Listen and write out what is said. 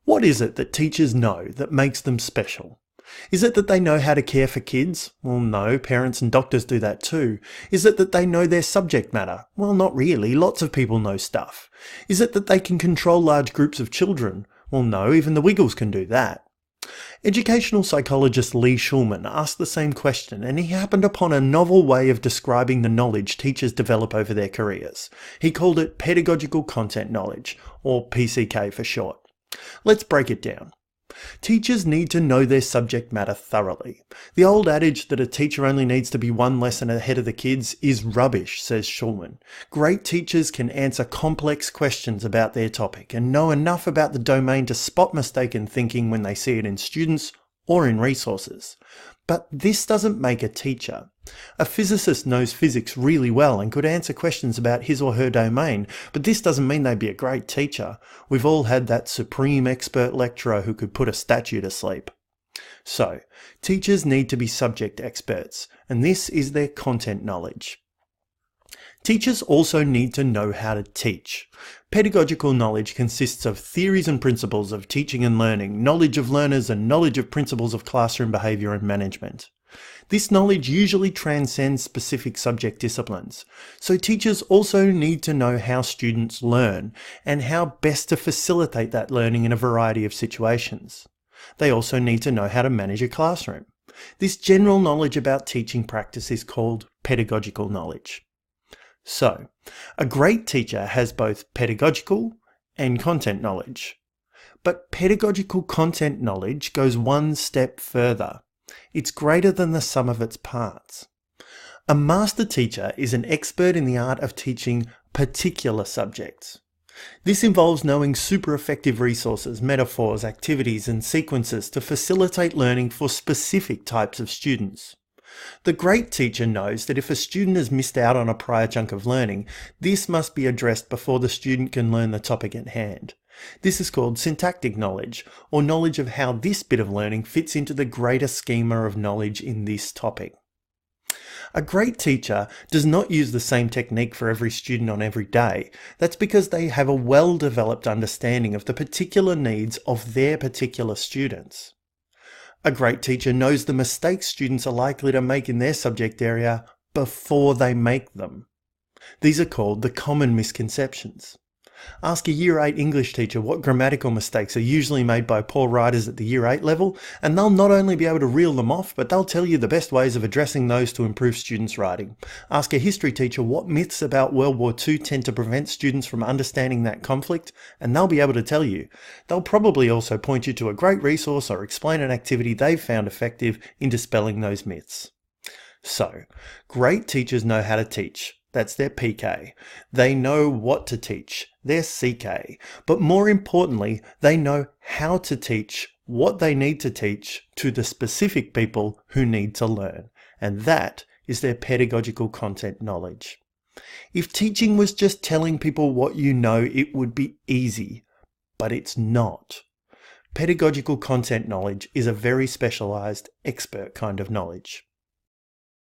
What is it that teachers know that makes them special? Is it that they know how to care for kids? Well, no, parents and doctors do that too. Is it that they know their subject matter? Well, not really. Lots of people know stuff. Is it that they can control large groups of children? Well, no, even the Wiggles can do that. Educational psychologist Lee Schulman asked the same question, and he happened upon a novel way of describing the knowledge teachers develop over their careers. He called it pedagogical content knowledge, or PCK for short. Let's break it down. Teachers need to know their subject matter thoroughly. The old adage that a teacher only needs to be one lesson ahead of the kids is rubbish, says Schulman. Great teachers can answer complex questions about their topic and know enough about the domain to spot mistaken thinking when they see it in students or in resources. But this doesn't make a teacher. A physicist knows physics really well and could answer questions about his or her domain, but this doesn't mean they'd be a great teacher. We've all had that supreme expert lecturer who could put a statue to sleep. So, teachers need to be subject experts, and this is their content knowledge. Teachers also need to know how to teach. Pedagogical knowledge consists of theories and principles of teaching and learning, knowledge of learners, and knowledge of principles of classroom behaviour and management. This knowledge usually transcends specific subject disciplines, so teachers also need to know how students learn and how best to facilitate that learning in a variety of situations. They also need to know how to manage a classroom. This general knowledge about teaching practice is called pedagogical knowledge. So, a great teacher has both pedagogical and content knowledge. But pedagogical content knowledge goes one step further. It's greater than the sum of its parts. A master teacher is an expert in the art of teaching particular subjects. This involves knowing super effective resources, metaphors, activities, and sequences to facilitate learning for specific types of students. The great teacher knows that if a student has missed out on a prior chunk of learning, this must be addressed before the student can learn the topic at hand. This is called syntactic knowledge, or knowledge of how this bit of learning fits into the greater schema of knowledge in this topic. A great teacher does not use the same technique for every student on every day. That's because they have a well-developed understanding of the particular needs of their particular students. A great teacher knows the mistakes students are likely to make in their subject area before they make them. These are called the common misconceptions. Ask a Year 8 English teacher what grammatical mistakes are usually made by poor writers at the Year 8 level, and they'll not only be able to reel them off, but they'll tell you the best ways of addressing those to improve students' writing. Ask a history teacher what myths about World War II tend to prevent students from understanding that conflict, and they'll be able to tell you. They'll probably also point you to a great resource or explain an activity they've found effective in dispelling those myths. So, great teachers know how to teach. That's their PK. They know what to teach, their CK. But more importantly, they know how to teach what they need to teach to the specific people who need to learn. And that is their pedagogical content knowledge. If teaching was just telling people what you know, it would be easy. But it's not. Pedagogical content knowledge is a very specialised, expert kind of knowledge.